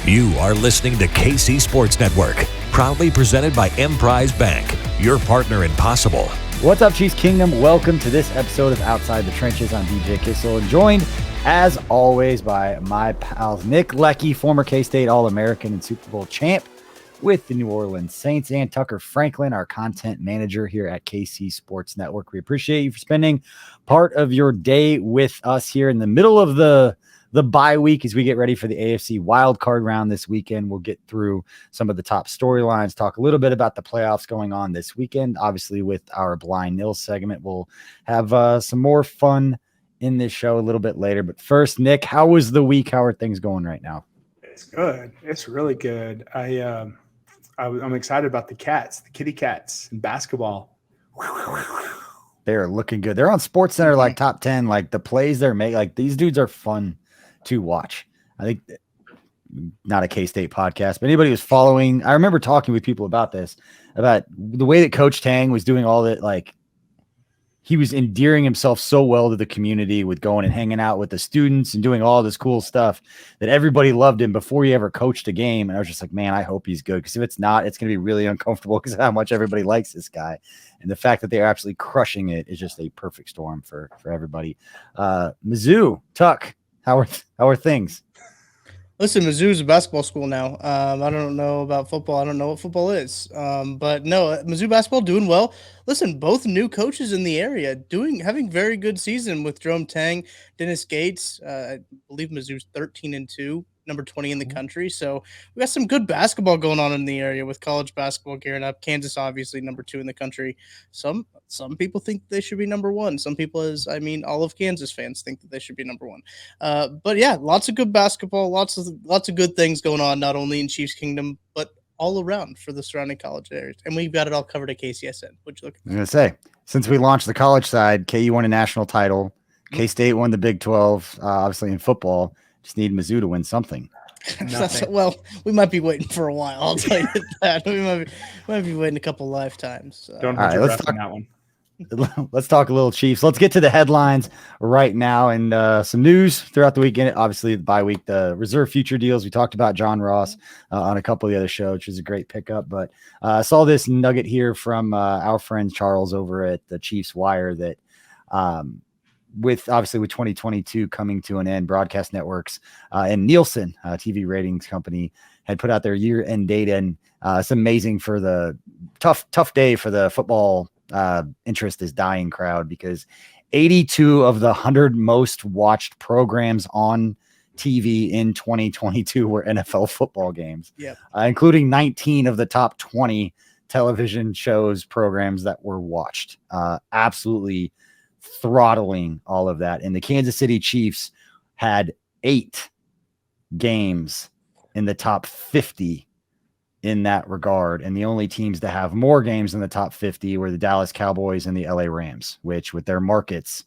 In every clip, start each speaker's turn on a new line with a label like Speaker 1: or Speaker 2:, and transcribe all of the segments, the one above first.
Speaker 1: You are listening to KC Sports Network, proudly presented by Emprise Bank, your partner in possible.
Speaker 2: What's up, Chiefs Kingdom? Welcome to this episode of Outside the Trenches. I'm DJ Kissel, and joined, as always, by my pals Nick Leckey, former K-State All-American and Super Bowl champ with the New Orleans Saints, and Tucker Franklin, our content manager here at KC Sports Network. We appreciate you for spending part of your day with us here in the middle of the bye week as we get ready for the AFC wildcard round this weekend. We'll get through some of the top storylines, talk a little bit about the playoffs going on this weekend. Obviously, with our Blind Nil segment, we'll have some more fun in this show a little bit later. But first, Nick, how was the week? How are things going right now?
Speaker 3: It's good. It's really good. I'm excited about the kitty cats in basketball.
Speaker 2: They're looking good. They're on SportsCenter, like top 10, like the plays they're making. Like, these dudes are fun to watch. I think, not a K-State podcast, but anybody who's following, I remember talking with people about this, about the way that Coach Tang was doing all that. Like, he was endearing himself so well to the community with going and hanging out with the students and doing all this cool stuff that everybody loved him before he ever coached a game. And I was just like, man, I hope he's good, because if it's not, it's going to be really uncomfortable because of how much everybody likes this guy. And the fact that they're absolutely crushing it is just a perfect storm for everybody. Mizzou, Tuck, how are things?
Speaker 4: Listen, Mizzou's a basketball school now. I don't know about football. I don't know what football is. But no, Mizzou basketball doing well. Listen, both new coaches in the area having very good season with Jerome Tang, Dennis Gates. I believe Mizzou's 13-2, number 20 in the country. So we got some good basketball going on in the area with college basketball gearing up. Kansas, obviously, number 2 in the country. Some people think they should be number 1. Some people, all of Kansas fans think that they should be number 1. But yeah, lots of good basketball, lots of good things going on, not only in Chiefs Kingdom, but all around for the surrounding college areas. And we've got it all covered at KCSN. What'd you look at?
Speaker 2: I was going to say, since we launched the college side, KU won a national title. K-State won the Big 12, obviously in football. Just need Mizzou to win something.
Speaker 4: Well, we might be waiting for a while. I'll tell you that. We might be waiting a couple lifetimes.
Speaker 3: Don't hold your breath on that one.
Speaker 2: Let's talk a little Chiefs. Let's get to the headlines right now, and some news throughout the weekend. Obviously, the bye week, the reserve future deals. We talked about John Ross on a couple of the other shows, which is a great pickup. But I saw this nugget here from our friend Charles over at the Chiefs Wire that with 2022 coming to an end, broadcast networks and Nielsen, TV ratings company, had put out their year-end data, and it's amazing for the tough day for the football interest is dying crowd, because 82 of the 100 most watched programs on TV in 2022 were NFL football games, including 19 of the top 20 television shows programs that were watched. Absolutely throttling all of that. And the Kansas City Chiefs had 8 games in the top 50 in that regard. And the only teams to have more games in the top 50 were the Dallas Cowboys and the LA Rams, which with their markets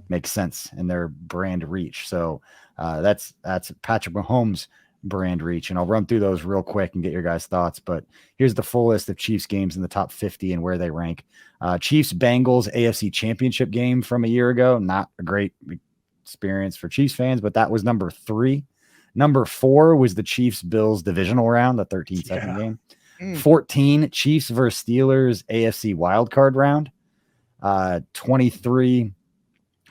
Speaker 2: makes sense and their brand reach. So that's Patrick Mahomes' brand reach. And I'll run through those real quick and get your guys' thoughts. But here's the full list of Chiefs games in the top 50 and where they rank. Chiefs Bengals AFC Championship game from a year ago. Not a great experience for Chiefs fans, but that was number 3. Number 4 was the Chiefs Bills divisional round, the 13-second game. 14, Chiefs versus Steelers AFC wildcard round. 23,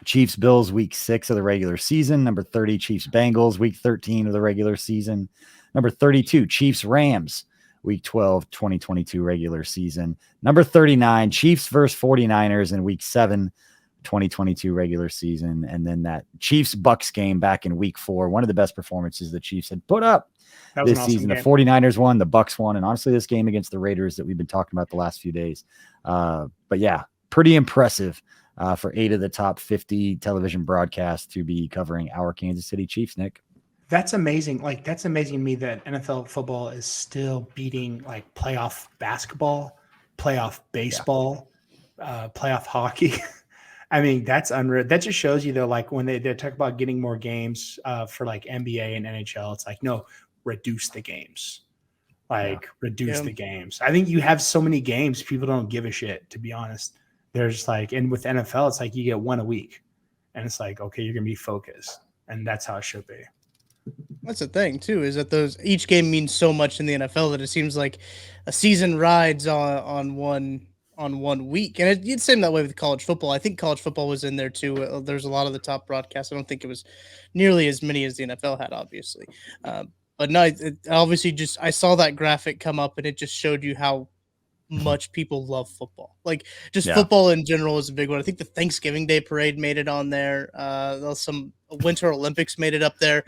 Speaker 2: Chiefs Bills week 6 of the regular season. Number 30, Chiefs Bengals week 13 of the regular season. Number 32, Chiefs Rams week 12, 2022 regular season. Number 39, Chiefs versus 49ers in week 7, 2022 regular season. And then that Chiefs Bucks game back in week 4, one of the best performances the Chiefs had put up this season. The 49ers won, the Bucks won, and honestly, this game against the Raiders that we've been talking about the last few days. But yeah, pretty impressive for 8 of the top 50 television broadcasts to be covering our Kansas City Chiefs, Nick.
Speaker 3: That's amazing. That's amazing to me that NFL football is still beating playoff basketball, playoff baseball, playoff hockey. I mean, that's unreal. That just shows you, though, when they talk about getting more games for NBA and NHL, it's no, reduce the games. Reduce the games. I think you have so many games, people don't give a shit, to be honest. There's and with NFL, it's you get one a week. And it's okay, you're going to be focused. And that's how it should be.
Speaker 4: That's the thing too, is that each game means so much in the NFL that it seems like a season rides on one week, and it's the same that way with college football. I think college football was in there too. There's a lot of the top broadcasts. I don't think it was nearly as many as the NFL had, obviously. But no, obviously just I saw that graphic come up, and it just showed you how much people love football. Like just football in general is a big one. I think the Thanksgiving Day parade made it on there. Some Winter Olympics made it up there.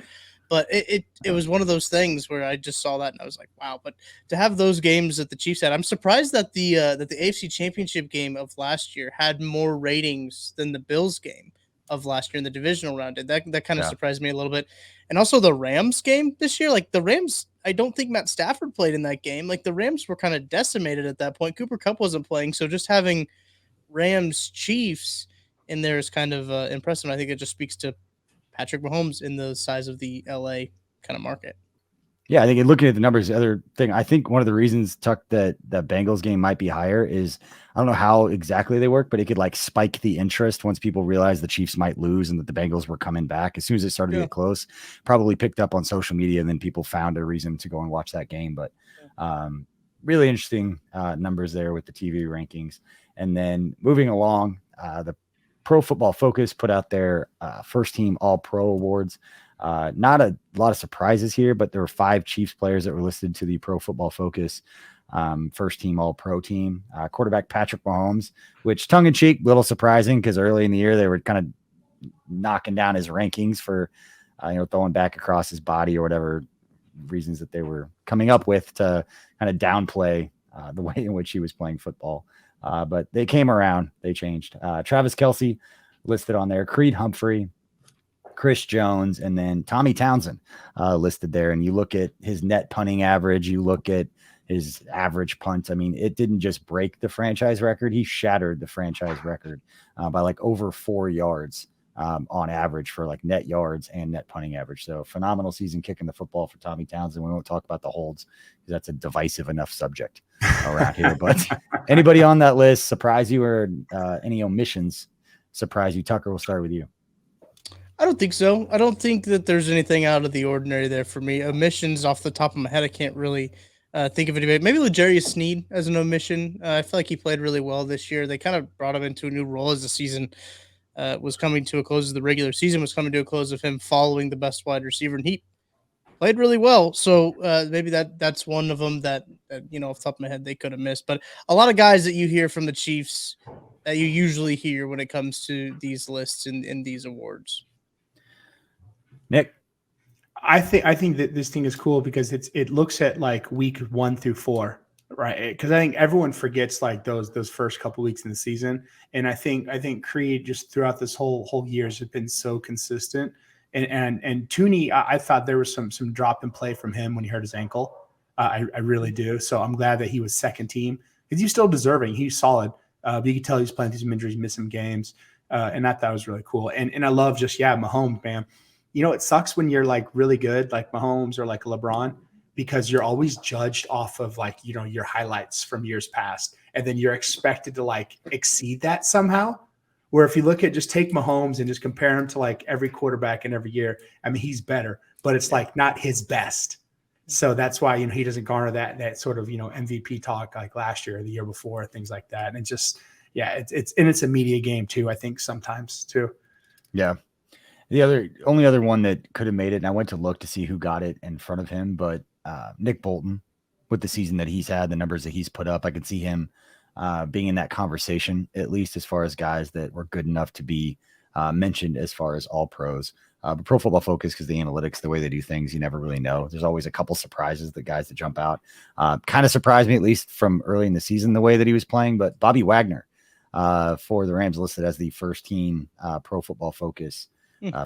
Speaker 4: But it was one of those things where I just saw that and I was like, wow. But to have those games that the Chiefs had, I'm surprised that the AFC Championship game of last year had more ratings than the Bills game of last year in the divisional round. And that kind of surprised me a little bit. And also the Rams game this year, like the Rams, I don't think Matt Stafford played in that game. Like the Rams were kind of decimated at that point. Cooper Kupp wasn't playing, so just having Rams Chiefs in there is kind of impressive. I think it just speaks to Patrick Mahomes in the size of the LA kind of market.
Speaker 2: Yeah, I think looking at the numbers, the other thing, I think one of the reasons, Tuck, that Bengals game might be higher is, I don't know how exactly they work, but it could like spike the interest once people realize the Chiefs might lose and that the Bengals were coming back. As soon as it started to get close, probably picked up on social media, and then people found a reason to go and watch that game. But really interesting numbers there with the TV rankings. And then moving along, the Pro Football Focus put out their first team All-Pro awards. Not a lot of surprises here, but there were 5 Chiefs players that were listed to the Pro Football Focus first team All-Pro team. Quarterback Patrick Mahomes, which tongue-in-cheek, little surprising because early in the year they were kind of knocking down his rankings for throwing back across his body or whatever reasons that they were coming up with to kind of downplay the way in which he was playing football. But they came around, they changed. Travis Kelce listed on there, Creed Humphrey, Chris Jones, and then Tommy Townsend listed there. And you look at his net punting average, you look at his average punt. I mean, it didn't just break the franchise record. He shattered the franchise record by like over 4 yards on average for like net yards and net punting average. So phenomenal season kicking the football for Tommy Townsend. We won't talk about the holds because that's a divisive enough subject around here. But anybody on that list surprise you, or any omissions surprise you? Tucker, we'll start with you.
Speaker 4: I don't think so. I don't think that there's anything out of the ordinary there for me. Omissions off the top of my head, I can't really think of anybody. Maybe L'Jarius Sneed as an omission. I feel like he played really well this year. They kind of brought him into a new role as the season was coming to a close. As the regular season was coming to a close of him following the best wide receiver, and he played really well. So maybe that's one of them that off the top of my head they could have missed. But a lot of guys that you hear from the Chiefs that you usually hear when it comes to these lists and these awards.
Speaker 2: Nick,
Speaker 3: I think that this thing is cool because it looks at like week 1 through 4, right? Because I think everyone forgets like those first couple weeks in the season, and I think Creed just throughout this whole year has been so consistent. And Tooney, I thought there was some drop in play from him when he hurt his ankle. I really do. So I'm glad that he was second team because he's still deserving. He's solid. But you can tell he's playing through some injuries, missing games, and I thought it was really cool. And I love just Mahomes, man. It sucks when you're like really good, like Mahomes or like LeBron, because you're always judged off of like, your highlights from years past. And then you're expected to like exceed that somehow. Where if you look at just take Mahomes and just compare him to like every quarterback in every year, I mean, he's better, but it's like not his best. So that's why, he doesn't garner that sort of, MVP talk like last year or the year before, things like that. And it's a media game too, I think sometimes too.
Speaker 2: Yeah. The only other one that could have made it, and I went to look to see who got it in front of him, but Nick Bolton, with the season that he's had, the numbers that he's put up, I could see him being in that conversation, at least as far as guys that were good enough to be mentioned as far as all pros. But Pro Football Focus, because the analytics, the way they do things, you never really know. There's always a couple surprises, the guys that jump out. Kind of surprised me, at least from early in the season, the way that he was playing. But Bobby Wagner for the Rams listed as the first team Pro Football Focus.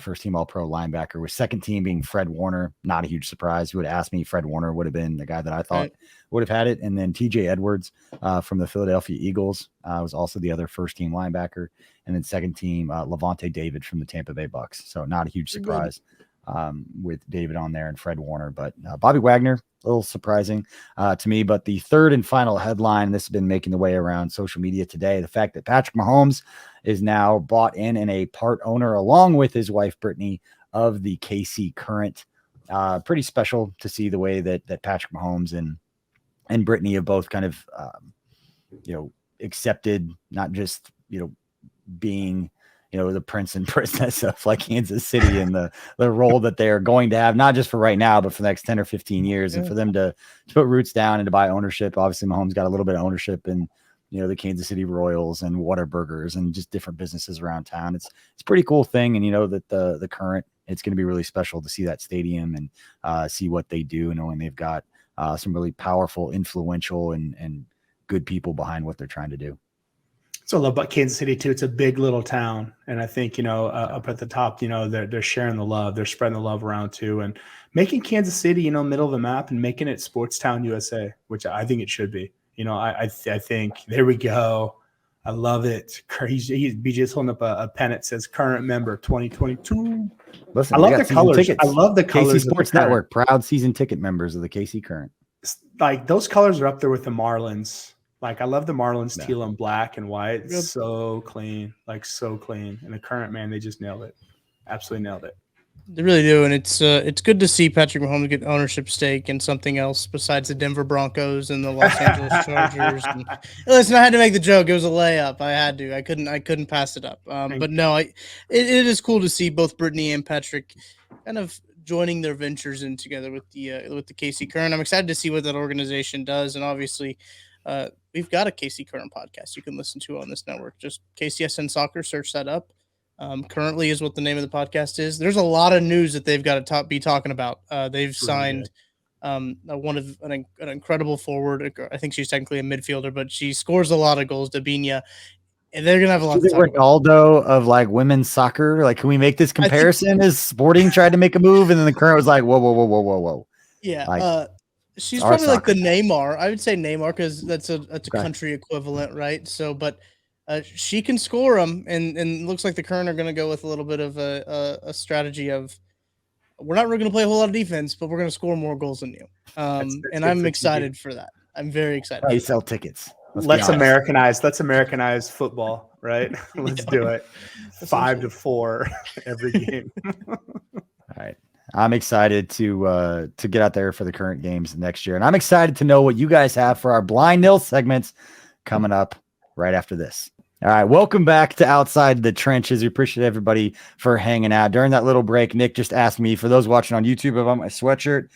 Speaker 2: First team All-Pro linebacker, with second team being Fred Warner. Not a huge surprise. You would ask me, Fred Warner would have been the guy that I thought would have had it. And then TJ Edwards from the Philadelphia Eagles was also the other first team linebacker. And then second team Levante David from the Tampa Bay Bucks. So not a huge surprise with David on there and Fred Warner. But Bobby Wagner, a little surprising to me. But the third and final headline, this has been making the way around social media today, the fact that Patrick Mahomes is now bought in and a part owner, along with his wife Brittany, of the KC Current pretty special to see the way that Patrick Mahomes and Brittany have both kind of, accepted not just, being, the prince and princess of like Kansas City and the role that they are going to have, not just for right now, but for the next 10 or 15 years. And for them to put roots down and to buy ownership. Obviously Mahomes got a little bit of ownership in, the Kansas City Royals and Whataburgers and just different businesses around town. It's a pretty cool thing. And that the current, it's going to be really special to see that stadium and see what they do, knowing they've got some really powerful, influential and good people behind what they're trying to do.
Speaker 3: So I love about Kansas City too. It's a big little town. And I think, up at the top, they're sharing the love, they're spreading the love around too, and making Kansas City, middle of the map and making it Sports Town USA, which I think it should be. I think there we go. I love it. Crazy. BJ's holding up a pen. It says current member 2022.
Speaker 2: Listen,
Speaker 3: I love the colors.
Speaker 2: Tickets.
Speaker 3: I love the colors.
Speaker 2: KC Sports Network, proud season ticket members of the KC Current.
Speaker 3: Like those colors are up there with the Marlins. Like I love the Marlins teal and black and white. It's so clean, so clean. And the Current, man, they just nailed it. Absolutely nailed it.
Speaker 4: They really do, and it's good to see Patrick Mahomes get ownership stake in something else besides the Denver Broncos and the Los Angeles Chargers. And, listen, I had to make the joke. It was a layup. I had to. I couldn't pass it up. But no, it is cool to see both Brittany and Patrick kind of joining their ventures in together with the KC Current. I'm excited to see what that organization does, and obviously, we've got a KC Current podcast you can listen to on this network. Just KCSN Soccer, search that up. Currently is what the name of the podcast is. There's a lot of news that they've got to be talking about. They've signed an incredible forward. I think she's technically a midfielder, but she scores a lot of goals, Dabinia. And they're gonna have a lot.
Speaker 2: Is it Ronaldo of like women's soccer? Like, can we make this comparison? As Sporting tried to make a move, and then the Current was like, whoa.
Speaker 4: Yeah.
Speaker 2: Like,
Speaker 4: she's probably like the Neymar. I would say Neymar because that's a country equivalent, right? So, but. She can score them, and looks like the Current are going to go with a little bit of a strategy of we're not really going to play a whole lot of defense, but we're going to score more goals than you. And I'm excited for that. I'm very excited.
Speaker 2: You sell tickets.
Speaker 3: Let's Americanize football, right? Let's do it. 5-4 every game.
Speaker 2: All right. I'm excited to get out there for the Current games next year, and I'm excited to know what you guys have for our blind nil segments coming up right after this. All right, welcome back to Outside the Trenches. We appreciate everybody for hanging out. During that little break, Nick just asked me, for those watching on YouTube, about my sweatshirt.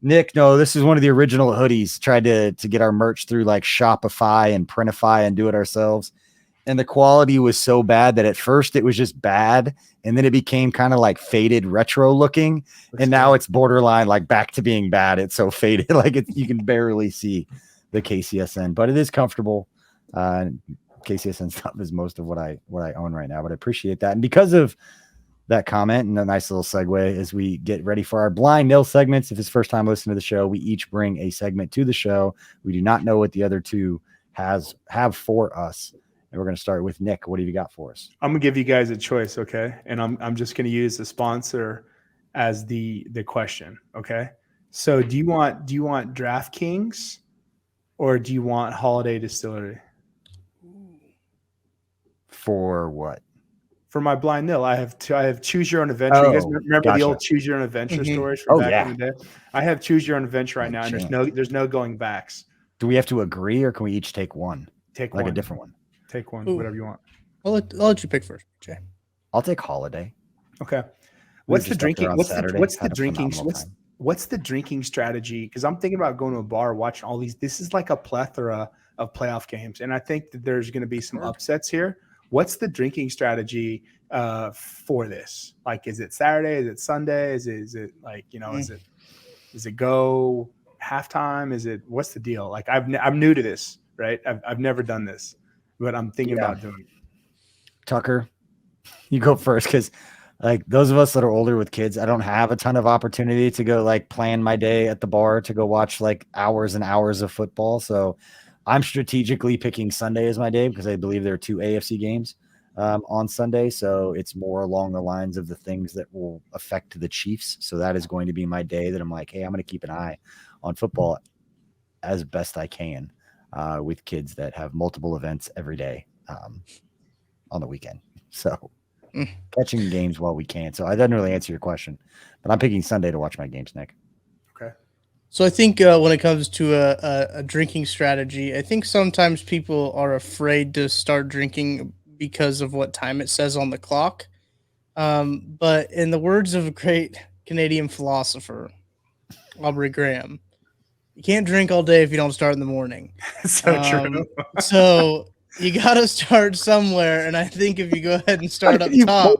Speaker 2: Nick, no, this is one of the original hoodies. Tried to get our merch through like Shopify and Printify and do it ourselves. And the quality was so bad that at first it was just bad. And then it became kind of like faded retro looking. And now it's borderline like back to being bad. It's so faded. Like you can barely see the KCSN, but it is comfortable. KCSN stuff is most of what I own right now, but I appreciate that. And because of that comment and a nice little segue as we get ready for our blind nil segments, if it's first time listening to the show, we each bring a segment to the show. We do not know what the other two have for us. And we're going to start with Nick. What have you got for us?
Speaker 3: I'm going to give you guys a choice. Okay. And I'm just going to use the sponsor as the question. Okay. So do you want DraftKings or do you want Holiday Distillery?
Speaker 2: For what?
Speaker 3: For my blind nil, I have choose your own adventure. You guys remember the old choose your own adventure stories from back in the day? I have choose your own adventure right now, and there's no going backs.
Speaker 2: Do we have to agree, or can we each take one?
Speaker 3: Take
Speaker 2: like
Speaker 3: one.
Speaker 2: A different one.
Speaker 3: Take one, whatever you want.
Speaker 4: I'll let you pick first, Jay.
Speaker 2: I'll take Holiday.
Speaker 3: Okay. What's the drinking strategy? Because I'm thinking about going to a bar, watching all these. This is like a plethora of playoff games, and I think that there's going to be some upsets here. What's the drinking strategy for this? Like, is it Saturday? Is it Sunday? Is it like, is it go halftime? What's the deal? Like, I'm new to this, right? I've never done this, but I'm thinking about doing it.
Speaker 2: Tucker, you go first, because like those of us that are older with kids, I don't have a ton of opportunity to go like plan my day at the bar to go watch like hours and hours of football. So I'm strategically picking Sunday as my day because I believe there are 2 AFC games on Sunday. So it's more along the lines of the things that will affect the Chiefs. So that is going to be my day that I'm like, hey, I'm going to keep an eye on football as best I can with kids that have multiple events every day on the weekend. So catching games while we can. So I didn't really answer your question, but I'm picking Sunday to watch my games, Nick.
Speaker 3: Okay.
Speaker 4: So I think when it comes to a drinking strategy, I think sometimes people are afraid to start drinking because of what time it says on the clock. But in the words of a great Canadian philosopher, Aubrey Graham, you can't drink all day if you don't start in the morning.
Speaker 3: So true.
Speaker 4: So you got to start somewhere. And I think if you go ahead and start up top,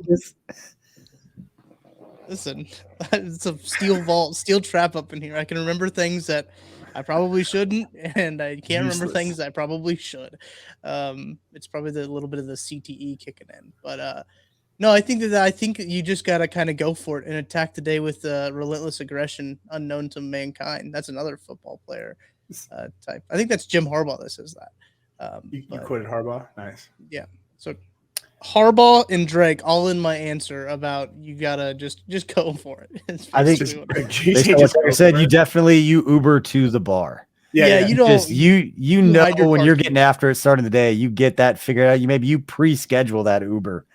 Speaker 4: listen, it's a steel vault, steel trap up in here. I can remember things that I probably shouldn't, and I can't remember things I probably should. It's probably the little bit of the CTE kicking in, but no, I think you just gotta kind of go for it and attack the day with relentless aggression unknown to mankind. That's another football player type. I think that's Jim Harbaugh that says that.
Speaker 3: You quoted Harbaugh. Nice.
Speaker 4: Yeah. So Harbaugh and Drake all in my answer about you gotta just go for it.
Speaker 2: I think based on what you said, you Uber to the bar.
Speaker 4: Yeah. You don't
Speaker 2: just you know when you're getting after it starting the day, you get that figured out. You pre-schedule that Uber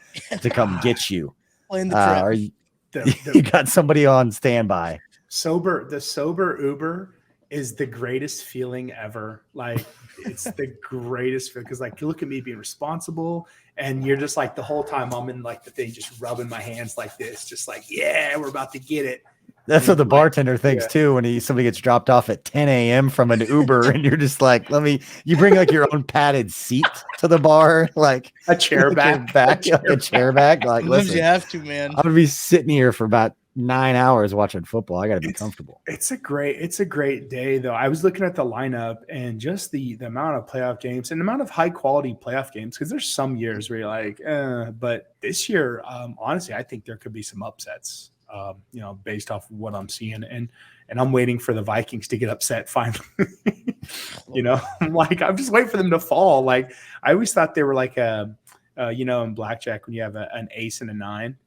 Speaker 2: to come get you.
Speaker 4: Playing the
Speaker 2: or you got somebody on standby.
Speaker 3: The sober Uber is the greatest feeling ever. Like it's the greatest feeling because like you look at me being responsible and you're just like the whole time I'm in like the thing just rubbing my hands like this, just like, yeah, we're about to get it.
Speaker 2: That's what the bartender thinks too when somebody gets dropped off at 10 a.m. from an Uber and you're just like, you bring like your own padded seat to the bar, like
Speaker 3: a chair back.
Speaker 2: A chair back. Like, listen,
Speaker 4: you have to, man.
Speaker 2: I'm gonna be sitting here for about 9 hours watching football. I gotta be comfortable.
Speaker 3: It's a great day though. I was looking at the lineup and just the amount of playoff games and the amount of high quality playoff games because there's some years where you're like, but this year, honestly, I think there could be some upsets. Based off of what I'm seeing, and I'm waiting for the Vikings to get upset finally. I'm just waiting for them to fall. Like I always thought they were like in blackjack when you have an ace and a 9.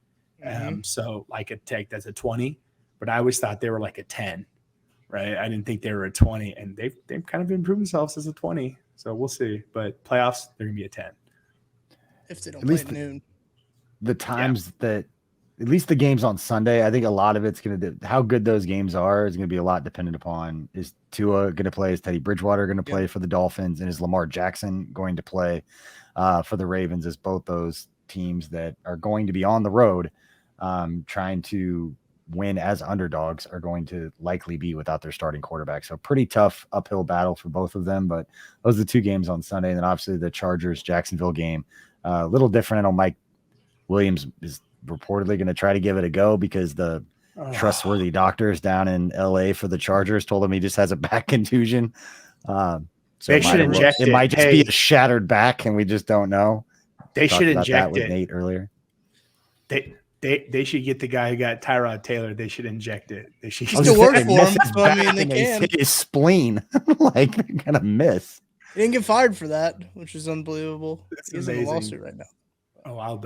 Speaker 3: So like that's a 20, but I always thought they were like a 10, right? I didn't think they were a 20, and they've kind of improved themselves as a 20. So we'll see. But playoffs, they're gonna be a 10
Speaker 4: if they don't play at noon.
Speaker 2: The times that. At least the games on Sunday, I think a lot of it's going to how good those games are is going to be a lot dependent upon is Tua going to play, is Teddy Bridgewater going to play for the Dolphins, and is Lamar Jackson going to play for the Ravens, as both those teams that are going to be on the road trying to win as underdogs are going to likely be without their starting quarterback. So pretty tough uphill battle for both of them, but those are the two games on Sunday. And then obviously the Chargers-Jacksonville game, a little different. I know Mike Williams is reportedly going to try to give it a go because the trustworthy doctors down in LA for the Chargers told him he just has a back contusion. So
Speaker 3: they should inject it.
Speaker 2: It might just be a shattered back, and we just don't know.
Speaker 3: They should inject
Speaker 2: with
Speaker 3: it.
Speaker 2: Nate earlier.
Speaker 3: They should get the guy who got Tyrod Taylor. They should inject it. They should
Speaker 4: work for him. So I mean, they can.
Speaker 2: His spleen, like they're gonna miss.
Speaker 4: He didn't get fired for that, which is unbelievable. He's in a lawsuit right now.
Speaker 3: Oh, I'll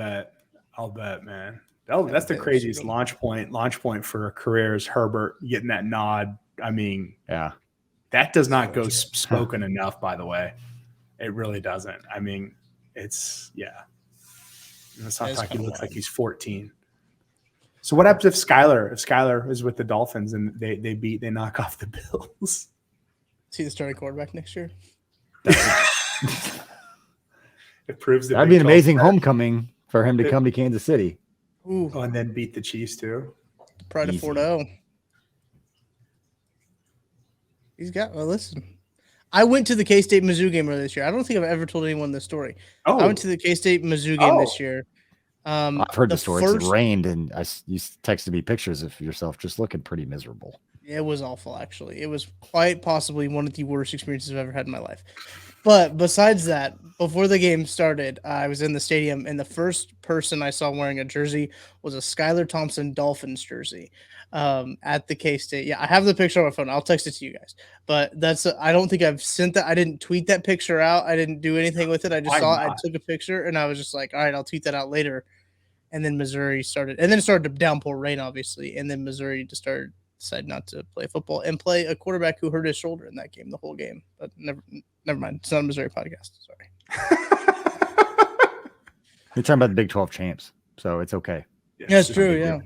Speaker 3: bet, man. That's the craziest launch point for a career is Herbert getting that nod. I mean,
Speaker 2: yeah,
Speaker 3: that does not go spoken enough, by the way. It really doesn't. I mean, let's not talk. He looks like he's 14. So what happens if Skyler is with the Dolphins and they knock off the Bills?
Speaker 4: Is he the starting quarterback next year?
Speaker 3: It proves that
Speaker 2: that'd be an amazing homecoming for him to come to Kansas City.
Speaker 4: Ooh.
Speaker 3: Oh, and then beat the Chiefs too.
Speaker 4: Pride of 4-0. He's got. Well, listen. I went to the K-State Mizzou game earlier this year. I don't think I've ever told anyone this story.
Speaker 3: Oh.
Speaker 4: I went to the K-State Mizzou game this year.
Speaker 2: I've heard the story. It rained, and you texted me pictures of yourself just looking pretty miserable.
Speaker 4: It was awful, actually. It was quite possibly one of the worst experiences I've ever had in my life. But besides that, before the game started, I was in the stadium, and the first person I saw wearing a jersey was a Skylar Thompson Dolphins jersey at the K-State. Yeah, I have the picture on my phone. I'll text it to you guys. But I don't think I've sent that. I didn't tweet that picture out. I didn't do anything with it. I just saw it. I took a picture, and I was just like, all right, I'll tweet that out later. And then Missouri started. And then it started to downpour rain, obviously. And then Missouri decided not to play football and play a quarterback who hurt his shoulder in that game, the whole game. But never mind. It's not a Missouri podcast. Sorry.
Speaker 2: You're talking about the Big 12 champs. so it's okay.
Speaker 4: Yeah, it's true. Yeah.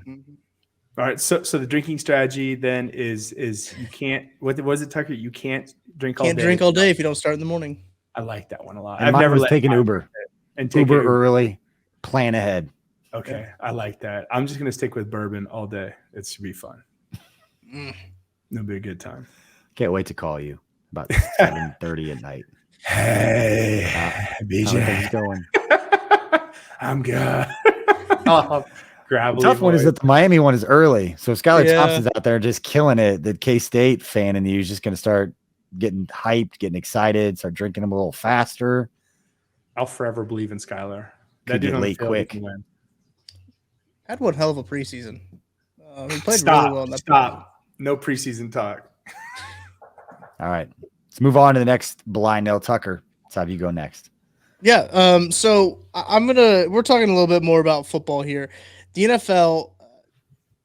Speaker 3: All right. So the drinking strategy then is you can't. What was it, Tucker? You can't drink all day.
Speaker 4: Can't drink all day if you don't start in the morning.
Speaker 3: I like that one a lot.
Speaker 2: And I've never taken Uber
Speaker 3: and
Speaker 2: Uber early, plan ahead.
Speaker 3: Okay, I like that. I'm just gonna stick with bourbon all day. It should be fun. It'll be a good time.
Speaker 2: Can't wait to call you about 7:30 at night.
Speaker 3: Hey, BJ,
Speaker 2: how's going?
Speaker 3: I'm good.
Speaker 2: The tough one is that the Miami one is early, so Skylar Thompson's out there just killing it. The K-State fan in you is just going to start getting hyped, getting excited, start drinking them a little faster.
Speaker 3: I'll forever believe in Skylar.
Speaker 2: That dude late quick.
Speaker 4: Had one hell of a preseason. He played really well in that.
Speaker 3: Stop. No preseason talk.
Speaker 2: All right, let's move on to the next blind nail. Tucker, let's have you go next.
Speaker 4: Yeah. So we're talking a little bit more about football here. The NFL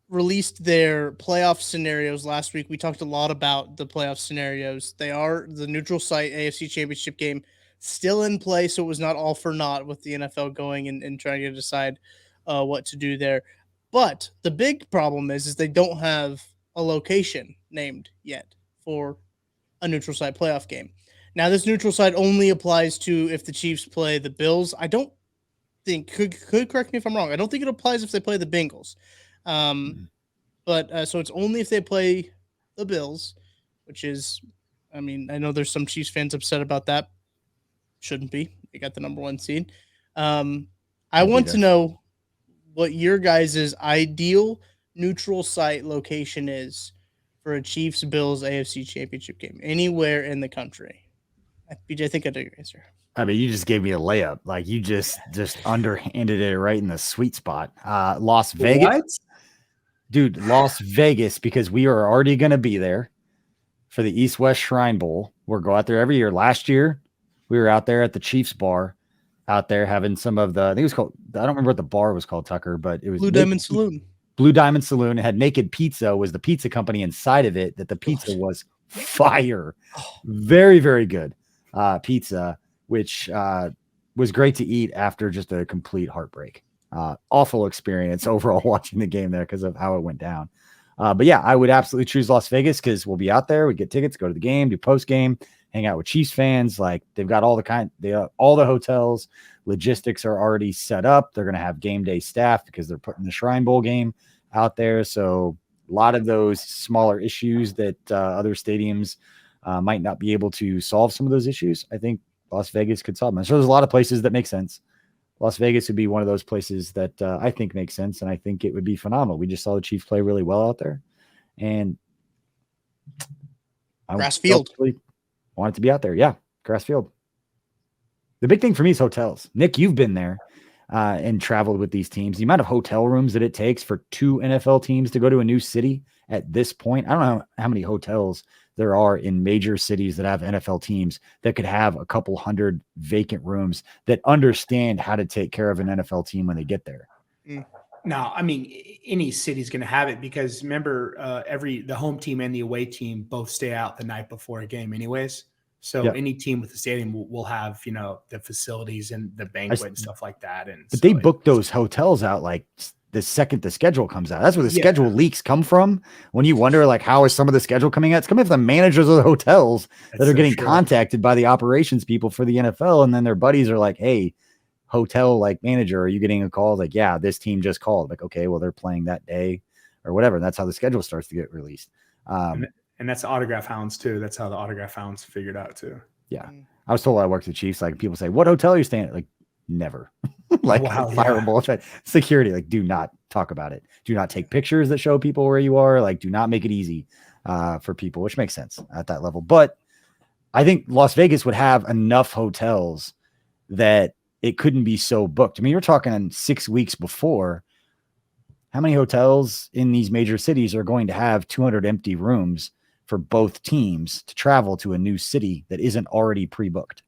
Speaker 4: released their playoff scenarios last week. We talked a lot about the playoff scenarios. They are the neutral site AFC Championship game still in play, so it was not all for naught with the NFL going and trying to decide what to do there. But the big problem is they don't have a location named yet for a neutral site playoff game. Now, this neutral site only applies to if the Chiefs play the Bills. I don't think, could correct me if I'm wrong, I don't think it applies if they play the Bengals. But so it's only if they play the Bills, which is, I mean, I know there's some Chiefs fans upset about that. Shouldn't be. They got the number 1 seed. I want to know what your guys' ideal neutral site location is for a Chiefs-Bills AFC Championship game anywhere in the country. BJ, I think I know your answer.
Speaker 2: I mean, you just gave me a layup. Like you just underhanded it right in the sweet spot. Las Vegas. What? Dude, Las Vegas, because we are already going to be there for the East-West Shrine Bowl. We'll go out there every year. Last year, we were out there at the Chiefs bar out there having some of the, I think it was called, I don't remember what the bar was called, Tucker, but it was
Speaker 4: Blue Diamond Saloon.
Speaker 2: Blue Diamond Saloon. It had Naked Pizza, was the pizza company inside of it, that the pizza was fire. Very, very good pizza, which was great to eat after just a complete heartbreak. Awful experience overall watching the game there because of how it went down. But yeah, I would absolutely choose Las Vegas because we'll be out there. We get tickets, go to the game, do post game, hang out with Chiefs fans. Like they've got all the hotels, logistics are already set up. They're going to have game day staff because they're putting the Shrine Bowl game out there. So a lot of those smaller issues that other stadiums might not be able to solve some of those issues, I think Las Vegas could solve them. So there's a lot of places that make sense. Las Vegas would be one of those places that I think makes sense, and I think it would be phenomenal. We just saw the Chiefs play really well out there, and
Speaker 4: grass field.
Speaker 2: Want it to be out there, yeah, grass field. The big thing for me is hotels. Nick, you've been there and traveled with these teams. The amount of hotel rooms that it takes for 2 NFL teams to go to a new city at this point, I don't know how many hotels there are in major cities that have NFL teams that could have a couple hundred vacant rooms that understand how to take care of an NFL team when they get there.
Speaker 3: No, I mean, any city's going to have it because remember, the home team and the away team both stay out the night before a game anyways. So any team with the stadium will have, the facilities and the banquet and stuff like that.
Speaker 2: But they book those hotels out like the second the schedule comes out. That's where the schedule leaks come from. When you wonder, like, how is some of the schedule coming out? It's coming from the managers of the hotels that are getting contacted by the operations people for the NFL. And then their buddies are like, hey, hotel like manager, are you getting a call? Like, yeah, this team just called. Like, okay, well, they're playing that day or whatever. And that's how the schedule starts to get released.
Speaker 3: And that's the autograph hounds too. That's how the autograph hounds figured out too.
Speaker 2: Yeah. I was told I worked at Chiefs. Like people say, what hotel are you staying at? Like never. Like fireable security. Like do not talk about it. Do not take pictures that show people where you are. Like do not make it easy for people, which makes sense at that level. But I think Las Vegas would have enough hotels that it couldn't be so booked. I mean, you're talking 6 weeks before. How many hotels in these major cities are going to have 200 empty rooms for both teams to travel to a new city that isn't already pre-booked?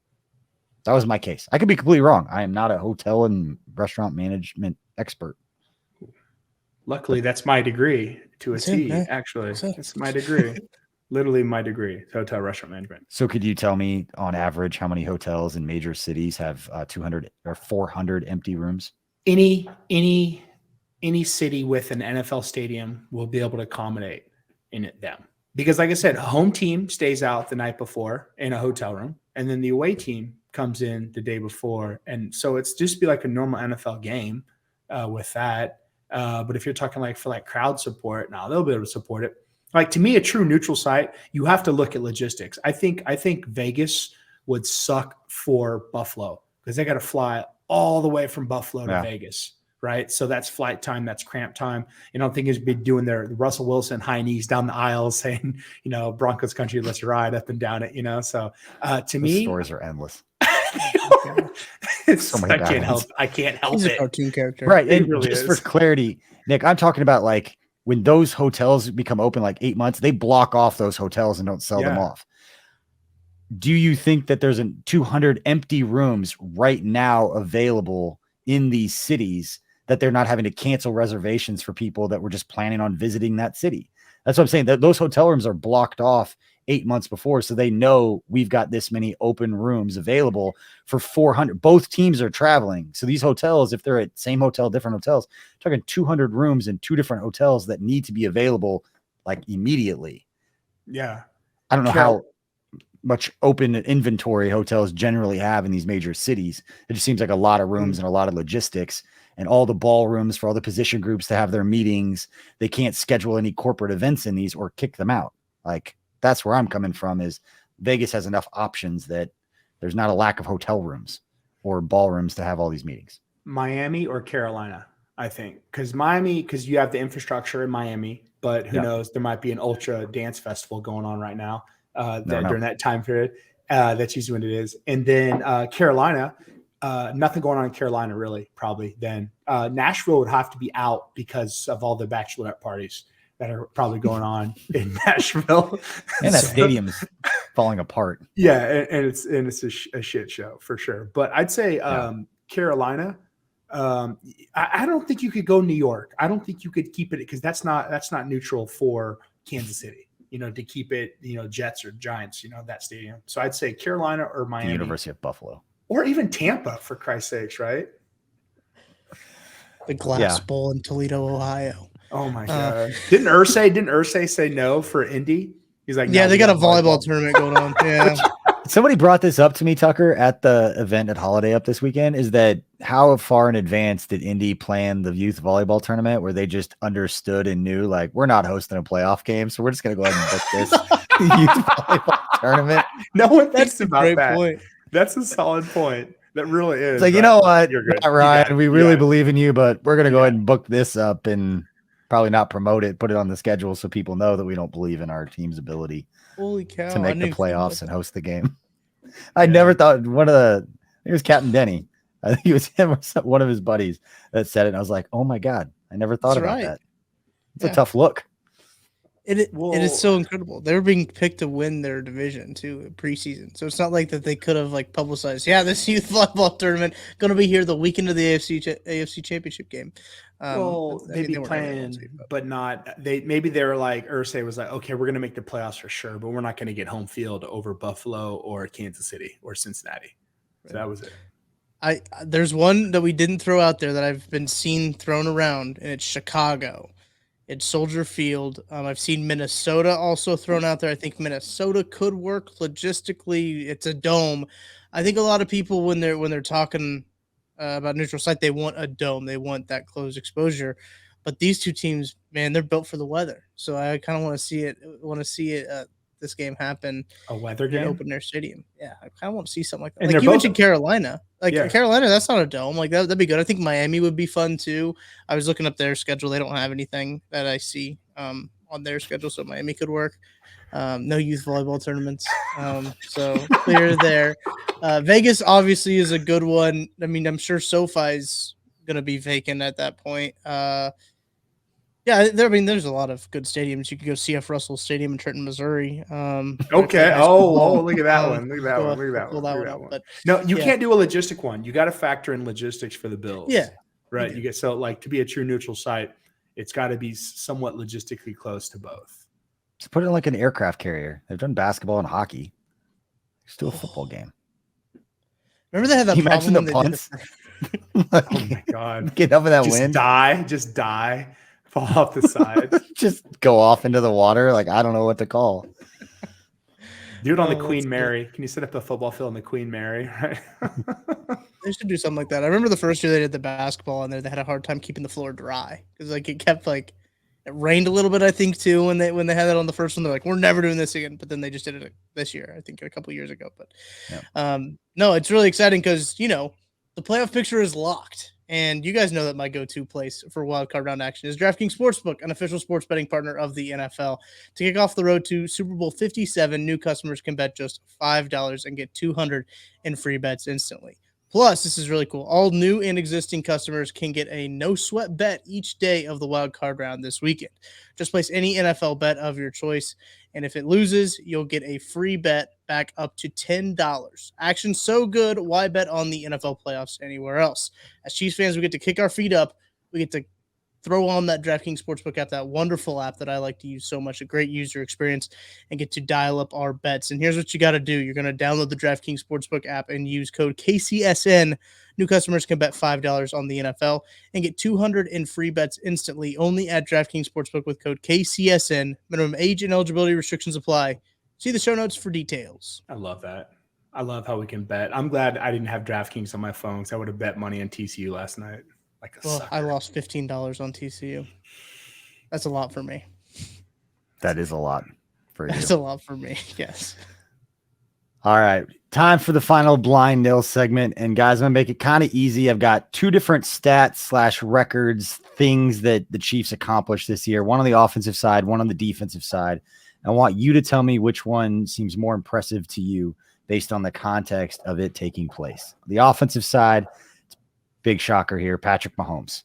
Speaker 2: That was my case. I could be completely wrong. I am not a hotel and restaurant management expert.
Speaker 3: Luckily, that's my degree to a T, actually. That's my degree. Literally my degree, hotel restaurant management.
Speaker 2: So could you tell me on average how many hotels in major cities have 200 or 400 empty rooms?
Speaker 3: any city with an NFL stadium will be able to accommodate them. Because like I said, home team stays out the night before in a hotel room, and then the away team comes in the day before. And so it's just be like a normal NFL game with that. But if you're talking like for like crowd support, now they'll be able to support it. Like to me, a true neutral site, you have to look at logistics. I think Vegas would suck for Buffalo because they got to fly all the way from Buffalo to Vegas. Right. So that's flight time. That's cramp time. You know, I think he's been doing their Russell Wilson high knees down the aisles saying, you know, Broncos country, let's ride up and down it, you know? So to me,
Speaker 2: stories are endless.
Speaker 3: It's, I can't help
Speaker 4: He's
Speaker 3: it.
Speaker 4: a cartoon character.
Speaker 2: Right. And
Speaker 3: really
Speaker 2: just
Speaker 3: is.
Speaker 2: for clarity, Nick, I'm talking about like when those hotels become open, like 8 months, they block off those hotels and don't sell them off. Do you think that there's 200 empty rooms right now available in these cities that they're not having to cancel reservations for people that were just planning on visiting that city? That's what I'm saying. That those hotel rooms are blocked off 8 months before. So they know we've got this many open rooms available for 400. Both teams are traveling. So these hotels, if they're at same hotel, different hotels, talking 200 rooms in 2 different hotels that need to be available like immediately.
Speaker 3: Yeah.
Speaker 2: I don't know how much open inventory hotels generally have in these major cities. It just seems like a lot of rooms and a lot of logistics and all the ballrooms for all the position groups to have their meetings. They can't schedule any corporate events in these or kick them out. Like that's where I'm coming from is Vegas has enough options that there's not a lack of hotel rooms or ballrooms to have all these meetings.
Speaker 3: Miami or Carolina, I think. Because Miami, because you have the infrastructure in Miami, but who knows, there might be an ultra dance festival going on right now during that time period. That's usually when it is. And then Carolina, nothing going on in Carolina really, probably then. Nashville would have to be out because of all the bachelorette parties that are probably going on in Nashville.
Speaker 2: And that stadium is falling apart.
Speaker 3: Yeah, and it's a shit show for sure. But I'd say Carolina. I don't think you could go New York. I don't think you could keep it because that's not neutral for Kansas City. You know, to keep it, you know, Jets or Giants, you know, that stadium. So I'd say Carolina or Miami.
Speaker 2: The University of Buffalo.
Speaker 3: Or even Tampa, for Christ's sakes, right?
Speaker 4: The Glass Bowl in Toledo, Ohio.
Speaker 3: Oh my God! Didn't Irsay say no for Indy? He's like,
Speaker 4: they got a volleyball tournament going on. Yeah.
Speaker 2: Somebody brought this up to me, Tucker, at the event at Holiday Up this weekend. Is that how far in advance did Indy plan the youth volleyball tournament, where they just understood and knew, like, we're not hosting a playoff game, so we're just going to go ahead and book this youth volleyball tournament?
Speaker 3: No one thinks about that. Point. That's a solid point. That really is.
Speaker 2: It's like, you know what, Ryan, we really believe in you, but we're going to go ahead and book this up and probably not promote it, put it on the schedule so people know that we don't believe in our team's ability
Speaker 4: to
Speaker 2: make the playoffs and host the game. I never thought it was Captain Denny. I think it was him or one of his buddies that said it. And I was like, oh my God, I never thought about that. It's a tough look.
Speaker 4: It is so incredible. They were being picked to win their division too preseason. So it's not like that they could have like publicized, this youth volleyball tournament going to be here the weekend of the AFC championship game.
Speaker 3: Maybe playing, but not. Maybe they were like, Irsay was like, okay, we're going to make the playoffs for sure, but we're not going to get home field over Buffalo or Kansas City or Cincinnati. So that was it.
Speaker 4: There's one that we didn't throw out there that I've been seen thrown around, and it's Chicago. It's Soldier Field. I've seen Minnesota also thrown out there. I think Minnesota could work logistically. It's a dome. I think a lot of people when they're talking about neutral site, they want a dome. They want that closed exposure. But these two teams, man, they're built for the weather. So I kind of want to see it. This game happen.
Speaker 3: A weather game?
Speaker 4: Open their stadium. Yeah, I kind of want to see something like that. And like you mentioned Carolina. Carolina, that's not a dome. Like that'd be good. I think Miami would be fun too. I was looking up their schedule. They don't have anything that I see on their schedule, so Miami could work. No youth volleyball tournaments. So clear there. Vegas obviously is a good one. I mean, I'm sure SoFi's gonna be vacant at that point. There's a lot of good stadiums. You could go CF Russell Stadium in Trenton, Missouri.
Speaker 3: Okay. Look at that one. Look at that one. But no, you can't do a logistic one. You got to factor in logistics for the Bills.
Speaker 4: Yeah.
Speaker 3: Right. You get to be a true neutral site, it's got to be somewhat logistically close to both.
Speaker 2: Just put it like an aircraft carrier. They've done basketball and hockey. It's still a football game.
Speaker 4: Remember they had that problem when they did
Speaker 3: Oh my God.
Speaker 2: Get up in that
Speaker 3: Just
Speaker 2: wind.
Speaker 3: just die, fall off the side.
Speaker 2: Just go off into the water. Like, I don't know what to call.
Speaker 3: Do it on the
Speaker 4: Oh,
Speaker 3: Queen
Speaker 4: that's
Speaker 3: Mary. Can you set up a football field on the Queen Mary? Right.
Speaker 4: They should do something like that. I remember the first year they did the basketball and they had a hard time keeping the floor dry because like it kept like it rained a little bit. I think too when they had that on the first one. They're like, we're never doing this again. But then they just did it this year. I think a couple years ago. But no, it's really exciting because the playoff picture is locked. And you guys know that my go-to place for wild card round action is DraftKings Sportsbook, an official sports betting partner of the NFL. To kick off the road to Super Bowl 57, new customers can bet just $5 and get $200 in free bets instantly. Plus, this is really cool. All new and existing customers can get a no-sweat bet each day of the wild card round this weekend. Just place any NFL bet of your choice, and if it loses, you'll get a free bet back up to $10. Action so good, why bet on the NFL playoffs anywhere else? As Chiefs fans, we get to kick our feet up. We get to throw on that DraftKings Sportsbook app, that wonderful app that I like to use so much, a great user experience, and get to dial up our bets. And here's what you got to do. You're going to download the DraftKings Sportsbook app and use code KCSN. New customers can bet $5 on the NFL and get $200 in free bets instantly only at DraftKings Sportsbook with code KCSN. Minimum age and eligibility restrictions apply. See the show notes for details.
Speaker 3: I love that. I love how we can bet. I'm glad I didn't have DraftKings on my phone because I would have bet money on TCU last night. Sucker.
Speaker 4: I lost $15 on TCU. That's a lot for me.
Speaker 2: That is a lot for you.
Speaker 4: That's a lot for me. Yes.
Speaker 2: All right. Time for the final blind nil segment. And guys, I'm going to make it kind of easy. I've got two different stats / records, things that the Chiefs accomplished this year. One on the offensive side, one on the defensive side. I want you to tell me which one seems more impressive to you based on the context of it taking place. The offensive side, big shocker here, Patrick Mahomes,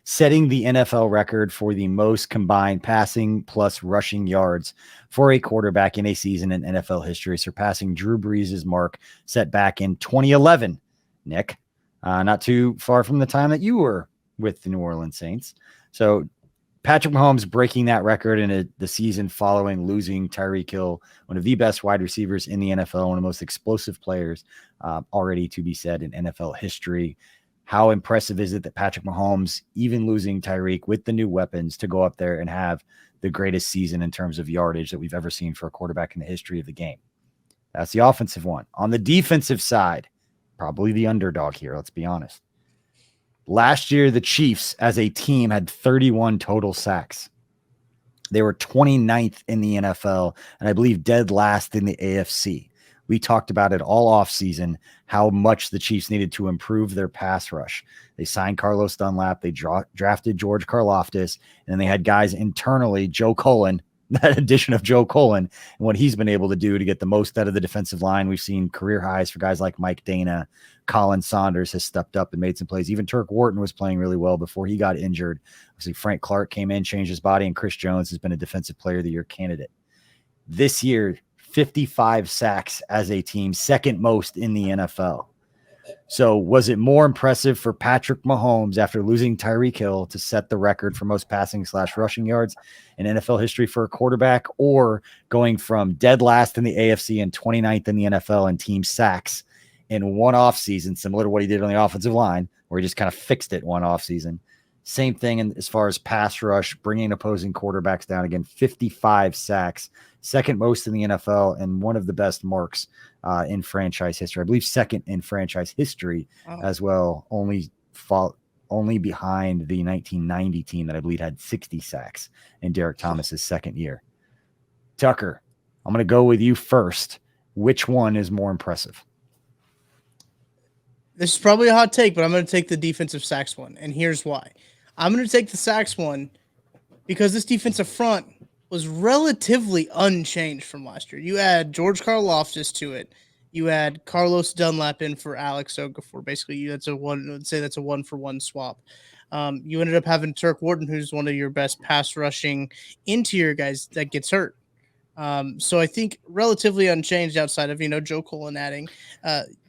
Speaker 2: setting the NFL record for the most combined passing plus rushing yards for a quarterback in a season in NFL history, surpassing Drew Brees' mark set back in 2011. Nick, not too far from the time that you were with the New Orleans Saints. So Patrick Mahomes breaking that record in the season following losing Tyreek Hill, one of the best wide receivers in the NFL, one of the most explosive players already to be said in NFL history. How impressive is it that Patrick Mahomes, even losing Tyreek with the new weapons, to go up there and have the greatest season in terms of yardage that we've ever seen for a quarterback in the history of the game? That's the offensive one. On the defensive side, probably the underdog here, let's be honest. Last year, the Chiefs as a team had 31 total sacks. They were 29th in the NFL, and I believe dead last in the AFC. We talked about it all offseason, how much the Chiefs needed to improve their pass rush. They signed Carlos Dunlap. They drafted George Karlaftis, and then they had guys internally, Joe Cullen, that addition of Joe Cullen, and what he's been able to do to get the most out of the defensive line. We've seen career highs for guys like Mike Dana. Colin Saunders has stepped up and made some plays. Even Turk Wharton was playing really well before he got injured. Obviously, Frank Clark came in, changed his body, and Chris Jones has been a Defensive Player of the Year candidate. This year, 55 sacks as a team, second most in the NFL. So was it more impressive for Patrick Mahomes after losing Tyreek Hill to set the record for most passing / rushing yards in NFL history for a quarterback, or going from dead last in the AFC and 29th in the NFL in team sacks in one offseason, similar to what he did on the offensive line, where he just kind of fixed it one offseason? Same thing as far as pass rush, bringing opposing quarterbacks down again, 55 sacks, second most in the NFL, and one of the best marks in franchise history. I believe second in franchise history as well, only behind the 1990 team that I believe had 60 sacks in Derek Thomas's second year. Tucker, I'm going to go with you first. Which one is more impressive?
Speaker 4: This is probably a hot take, but I'm going to take the defensive sacks one, and here's why. I'm going to take the sacks one because this defensive front was relatively unchanged from last year. You add George Karlaftis to it. You add Carlos Dunlap in for Alex Okafor. Basically, that's a 1-for-1 swap. You ended up having Turk Wharton, who's one of your best pass rushing interior guys that gets hurt. So I think relatively unchanged outside of Joe Cullen adding.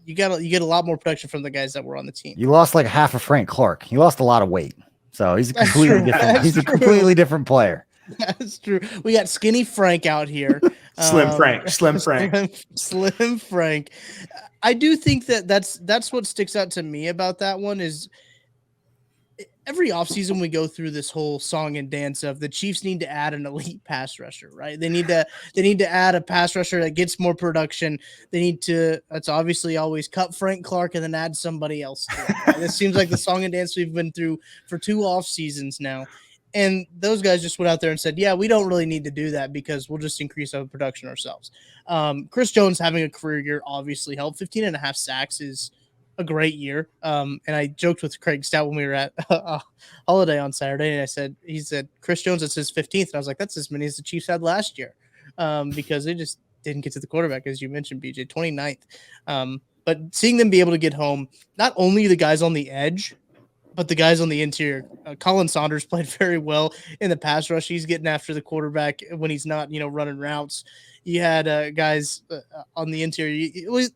Speaker 4: You get a lot more production from the guys that were on the team.
Speaker 2: You lost like half of Frank Clark. He lost a lot of weight, so he's a completely different. He's a completely different player.
Speaker 4: That's true. We got Skinny Frank out here.
Speaker 3: Slim Frank.
Speaker 4: Slim Frank. I do think that's what sticks out to me about that one is every offseason we go through this whole song and dance of the Chiefs need to add an elite pass rusher, right? They need to add a pass rusher that gets more production. They need to, that's obviously always cut Frank Clark and then add somebody else to it, right? This seems like the song and dance we've been through for 2 off seasons now. And those guys just went out there and said, yeah, we don't really need to do that because we'll just increase our production ourselves. Chris Jones having a career year obviously helped. 15.5 sacks is a great year. And I joked with Craig Stout when we were at a holiday on Saturday, and he said, Chris Jones, it's his 15th. And I was like, that's as many as the Chiefs had last year because they just didn't get to the quarterback, as you mentioned, BJ, 29th. But seeing them be able to get home, not only the guys on the edge, but the guys on the interior, Colin Saunders played very well in the pass rush. He's getting after the quarterback when he's not, running routes. You had guys on the interior. It was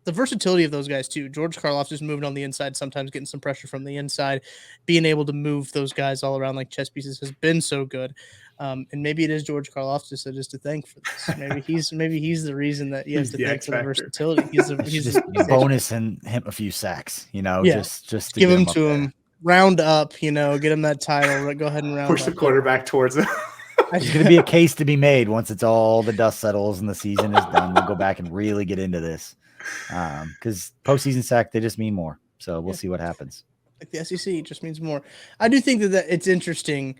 Speaker 4: the versatility of those guys too. George Karloff just moving on the inside, sometimes getting some pressure from the inside, being able to move those guys all around like chess pieces has been so good. And maybe it is George Karloff just to thank for this. Maybe he's the reason that you have to thank for the versatility. He's
Speaker 2: just bonus and him a few sacks, just to
Speaker 4: give him to him, round up, get him that title. Go ahead and
Speaker 3: push the quarterback towards it.
Speaker 2: There's going to be a case to be made once it's all the dust settles and the season is done. We'll go back and really get into this because postseason sack, they just mean more. So we'll see what happens.
Speaker 4: Like the SEC just means more. I do think that it's interesting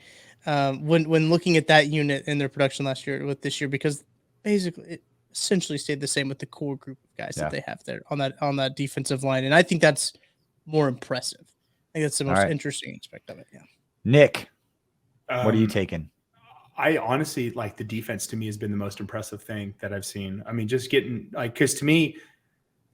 Speaker 4: when looking at that unit and their production last year with this year, because basically it essentially stayed the same with the core group of guys that they have there on that defensive line. And I think that's more impressive. I think that's the most interesting aspect of it. Yeah.
Speaker 2: Nick, what are you taking?
Speaker 3: I honestly, like, the defense to me has been the most impressive thing that I've seen. I mean, just getting because to me,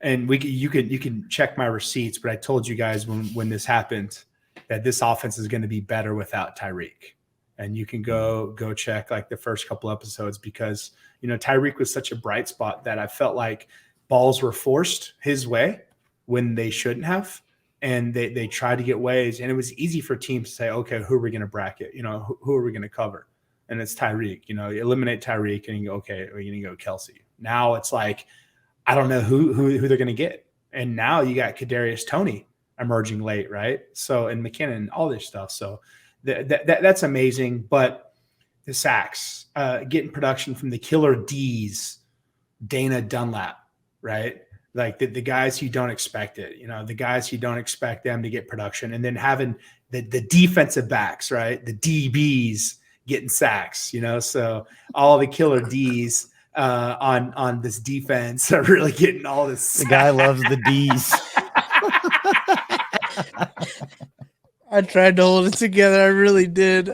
Speaker 3: and you can check my receipts, but I told you guys when this happened that this offense is going to be better without Tyreek. And you can go check like the first couple episodes because, Tyreek was such a bright spot that I felt like balls were forced his way when they shouldn't have. And they tried to get ways. And it was easy for teams to say, okay, who are we going to bracket? Who are we going to cover? And it's Tyreek, eliminate Tyreek and you go, okay, we're going to go Kelsey. Now it's like, I don't know who they're going to get. And now you got Kadarius Toney emerging late, right? So, and McKinnon, all this stuff. So that's amazing. But the sacks, getting production from the killer D's, Dana Dunlap, right? Like the guys who don't expect it, the guys who don't expect them to get production, and then having the defensive backs, right? The DBs getting sacks, so all the killer D's on this defense are really getting all this sacks.
Speaker 2: The guy loves the D's.
Speaker 4: I tried to hold it together. I really did.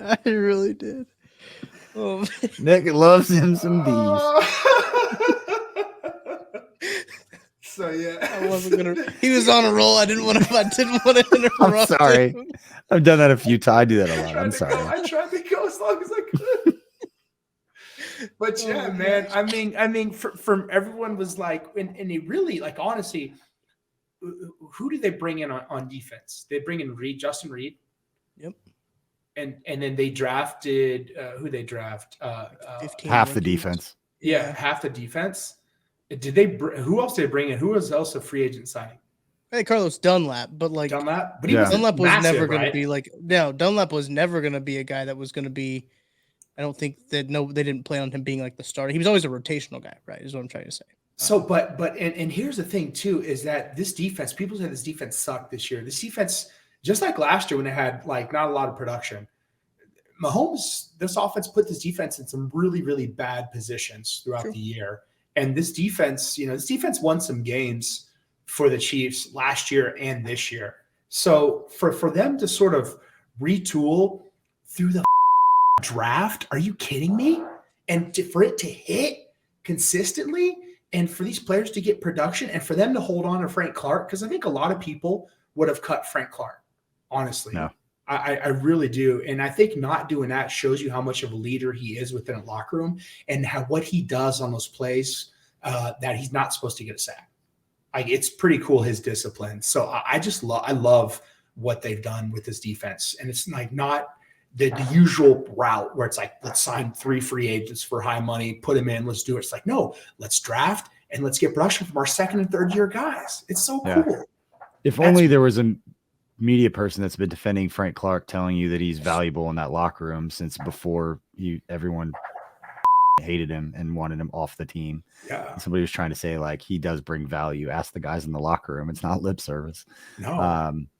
Speaker 4: Oh,
Speaker 2: Nick loves him some D's.
Speaker 3: So yeah,
Speaker 4: I wasn't gonna. He was on a roll. I didn't want to interrupt.
Speaker 2: I'm sorry. I've done that a few times. I do that a lot. I'm sorry.
Speaker 3: I tried to go as long as I could. But yeah, man. I mean, from everyone was like, and it really, like, honestly, who did they bring in on defense? They bring in Justin Reed.
Speaker 4: Yep.
Speaker 3: And then they drafted who they draft?
Speaker 2: Half the defense.
Speaker 3: Yeah, half the defense. Did they? Who else did they bring in? Who was else a free agent signing?
Speaker 4: Hey, Carlos Dunlap, but like
Speaker 3: Dunlap, but
Speaker 4: Dunlap was
Speaker 3: massive,
Speaker 4: never going
Speaker 3: right?
Speaker 4: to be like Dunlap was never going to be a guy that was going to be. I don't think that they didn't plan on him being like the starter. He was always a rotational guy, right? Is what I'm trying to say.
Speaker 3: So, but here's the thing too, is that this defense, people say this defense sucked this year. This defense, just like last year when they had like not a lot of production, Mahomes, this offense put this defense in some really, really bad positions throughout the year. And this defense, this defense won some games for the Chiefs last year and this year. So for them to sort of retool through the draft, are you kidding me? And for it to hit consistently and for these players to get production and for them to hold on to Frank Clark, because I think a lot of people would have cut Frank Clark, honestly. No. I really do. And I think not doing that shows you how much of a leader he is within a locker room and what he does on those plays that he's not supposed to get a sack. Like, it's pretty cool, his discipline. So I just I love what they've done with this defense. And it's like not the usual route where it's like, let's sign 3 free agents for high money, put them in, let's do it. It's like, no, let's draft and let's get production from our second and third year guys. It's so cool.
Speaker 2: If only there was a media person that's been defending Frank Clark, telling you that he's valuable in that locker room since before everyone hated him and wanted him off the team.
Speaker 3: Yeah.
Speaker 2: And somebody was trying to say like he does bring value. Ask the guys in the locker room. It's not lip service.
Speaker 3: No.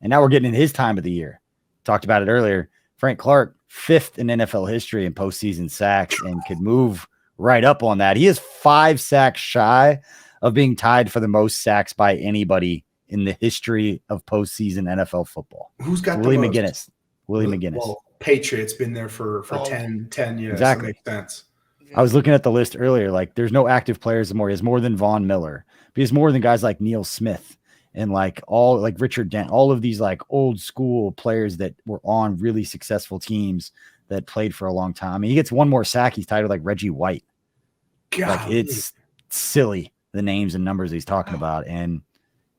Speaker 2: And now we're getting in his time of the year. Talked about it earlier. Frank Clark, 5th in NFL history in postseason sacks, and could move right up on that. He is 5 sacks shy of being tied for the most sacks by anybody in the history of postseason NFL football.
Speaker 3: Who's got
Speaker 2: Willie
Speaker 3: the most?
Speaker 2: McGinnis? Willie McGinnis.
Speaker 3: Well, Patriots been there for 10 years.
Speaker 2: Exactly.
Speaker 3: That makes sense.
Speaker 2: I was looking at the list earlier. Like, there's no active players anymore. He has more than Von Miller. But he has more than guys like Neil Smith and like Richard Dent, all of these like old school players that were on really successful teams that played for a long time. I mean, he gets one more sack, he's tied with like Reggie White. Like, it's silly, the names and numbers he's talking about, and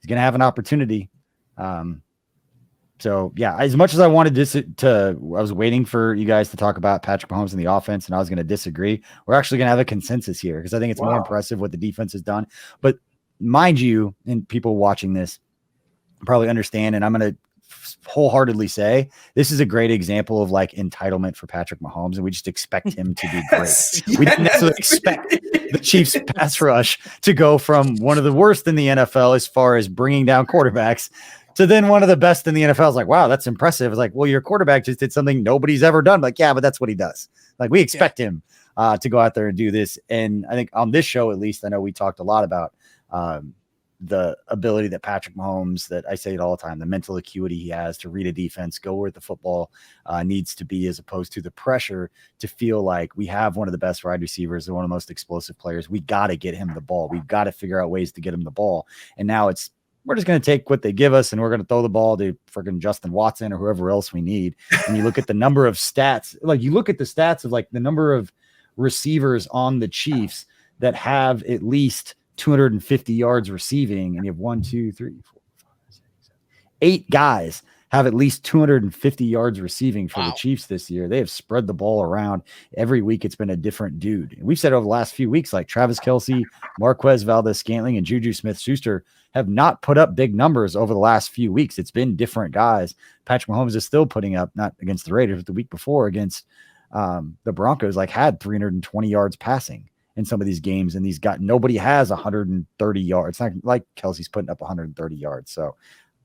Speaker 2: he's going to have an opportunity. So yeah, as much as I wanted I was waiting for you guys to talk about Patrick Mahomes and the offense, and I was going to disagree. We're actually going to have a consensus here because I think it's more impressive what the defense has done. But mind you, and people watching this probably understand, and I'm going to wholeheartedly say this is a great example of like entitlement for Patrick Mahomes, and we just expect him to be great.
Speaker 3: Yes.
Speaker 2: We didn't necessarily expect the Chiefs pass rush to go from one of the worst in the NFL as far as bringing down quarterbacks to then one of the best in the NFL. I was like, wow, that's impressive. It's like, well, your quarterback just did something nobody's ever done. Like, yeah, but that's what he does. Like, we expect him to go out there and do this. And I think on this show, at least, I know we talked a lot about the ability that Patrick Mahomes, that I say it all the time, the mental acuity he has to read a defense, go where the football needs to be, as opposed to the pressure to feel like we have one of the best wide receivers and one of the most explosive players. We got to get him the ball. We've got to figure out ways to get him the ball. And now we're just going to take what they give us and we're going to throw the ball to freaking Justin Watson or whoever else we need. And you look at the number of stats, like you look at the stats of like the number of receivers on the Chiefs that have at least 250 yards receiving, and you have 1, 2, 3, 4, 5, 6, 7, 8 guys have at least 250 yards receiving for the Chiefs this year. They have spread the ball around. Every week it's been a different dude. And we've said over the last few weeks, like Travis Kelce, Marquez Valdez-Scantling, and Juju Smith-Schuster have not put up big numbers over the last few weeks. It's been different guys. Patrick Mahomes is still putting up, not against the Raiders, but the week before against the Broncos, like had 320 yards passing in some of these games. And nobody has 130 yards. It's not like Kelsey's putting up 130 yards. So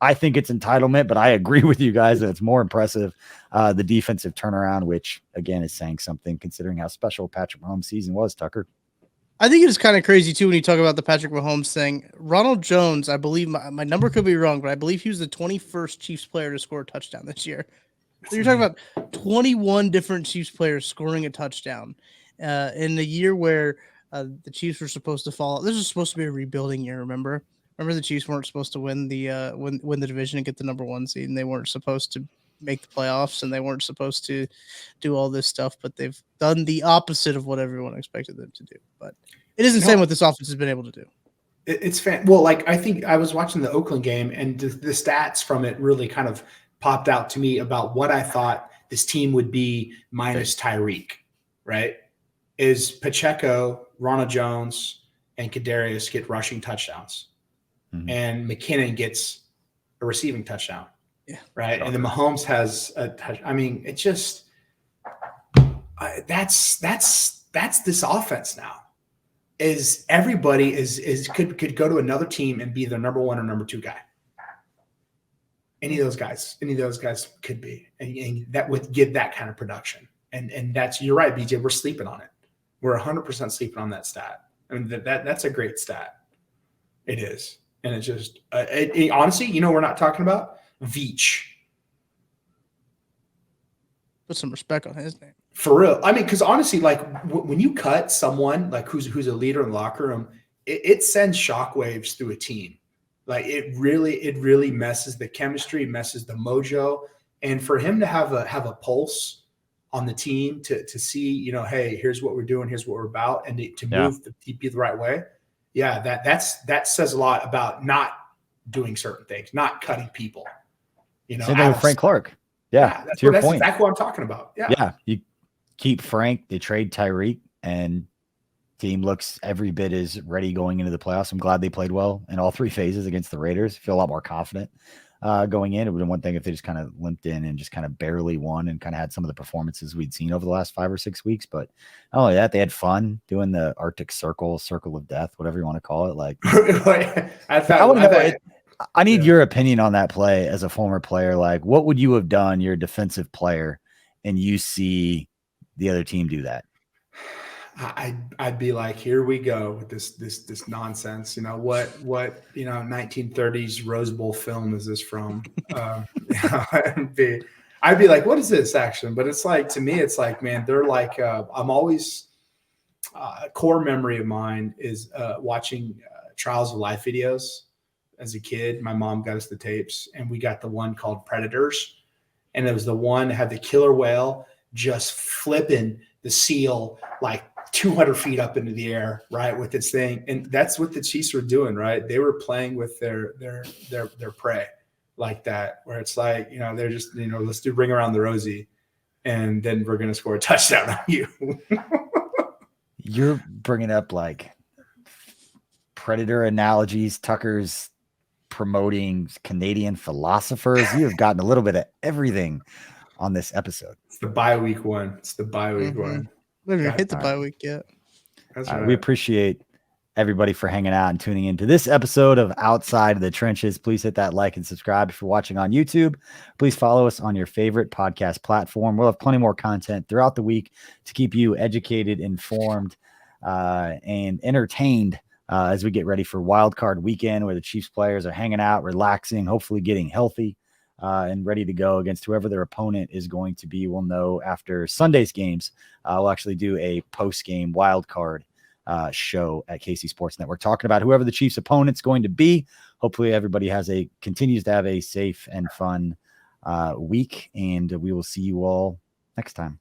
Speaker 2: I think it's entitlement, but I agree with you guys that it's more impressive, the defensive turnaround, which again is saying something considering how special Patrick Mahomes' season was, Tucker.
Speaker 4: I think it is kind of crazy too when you talk about the Patrick Mahomes thing. Ronald Jones, I believe my number could be wrong, but I believe he was the 21st Chiefs player to score a touchdown this year. So you're talking about 21 different Chiefs players scoring a touchdown in the year where the Chiefs were supposed to fall. This was supposed to be a rebuilding year. Remember the Chiefs weren't supposed to win the win the division and get the number 1 seed, and they weren't supposed to make the playoffs, and they weren't supposed to do all this stuff, but they've done the opposite of what everyone expected them to do. But it is insane what this offense has been able to do.
Speaker 3: It's well, like I think I was watching the Oakland game, and the stats from it really kind of popped out to me about what I thought this team would be minus Tyreek, right? Is Pacheco, Ronald Jones, and Kadarius get rushing touchdowns, and McKinnon gets a receiving touchdown.
Speaker 4: Yeah.
Speaker 3: Right. And then Mahomes has a touch. I mean, it just that's this offense now. Is everybody could go to another team and be their number 1 or number 2 guy. Any of those guys could be, and that would give that kind of production. And that's, you're right, BJ. We're sleeping on it. We're 100% sleeping on that stat. I mean, that's a great stat. It is, and it's just honestly, we're not talking about Veach.
Speaker 4: Put some respect on his name.
Speaker 3: For real. I mean, because honestly, like when you cut someone like who's a leader in the locker room, it sends shockwaves through a team. Like it really messes the chemistry, messes the mojo. And for him to have a pulse on the team to see, hey, here's what we're doing, here's what we're about, and to move the TP the right way. Yeah, that says a lot about not doing certain things, not cutting people.
Speaker 2: Same thing with Frank Clark. Yeah,
Speaker 3: that's
Speaker 2: to your
Speaker 3: that's
Speaker 2: point.
Speaker 3: exactly what I'm talking about. Yeah.
Speaker 2: Yeah, you keep Frank, they trade Tyreek, and team looks every bit as ready going into the playoffs. I'm glad they played well in all 3 phases against the Raiders. Feel a lot more confident going in. It would have been one thing if they just kind of limped in and just kind of barely won and kind of had some of the performances we'd seen over the last 5 or 6 weeks. But not only that, they had fun doing the Arctic Circle of death, whatever you want to call it. Like, I need your opinion on that play as a former player. Like, what would you have done? You're a defensive player, and you see the other team do that.
Speaker 3: I'd be like, here we go with this nonsense. What 1930s Rose Bowl film is this from? I'd be like, what is this action? But it's like, to me, it's like, man, they're like, I'm always a core memory of mine is watching Trials of Life videos as a kid. My mom got us the tapes, and we got the one called Predators, and it was the one that had the killer whale just flipping the seal like 200 feet up into the air, right, with its thing. And that's what the Chiefs were doing, right? They were playing with their prey like that, where it's like, they're just, let's do Ring Around the Rosie, and then we're going to score a touchdown on you.
Speaker 2: You're bringing up like Predator analogies. Tucker's promoting Canadian philosophers. You have gotten a little bit of everything on this episode.
Speaker 3: It's the bye week one. One.
Speaker 4: We haven't hit the bye week yet.
Speaker 3: That's right.
Speaker 2: We appreciate everybody for hanging out and tuning into this episode of Outside the Trenches. Please hit that like and subscribe if you're watching on YouTube. Please follow us on your favorite podcast platform. We'll have plenty more content throughout the week to keep you educated, informed, and entertained as we get ready for Wild Card Weekend, where the Chiefs players are hanging out, relaxing, hopefully getting healthy, and ready to go against whoever their opponent is going to be. We'll know after Sunday's games. We'll actually do a post-game Wild Card show at KC Sports Network, talking about whoever the Chiefs' opponent's going to be. Hopefully everybody continues to have a safe and fun week, and we will see you all next time.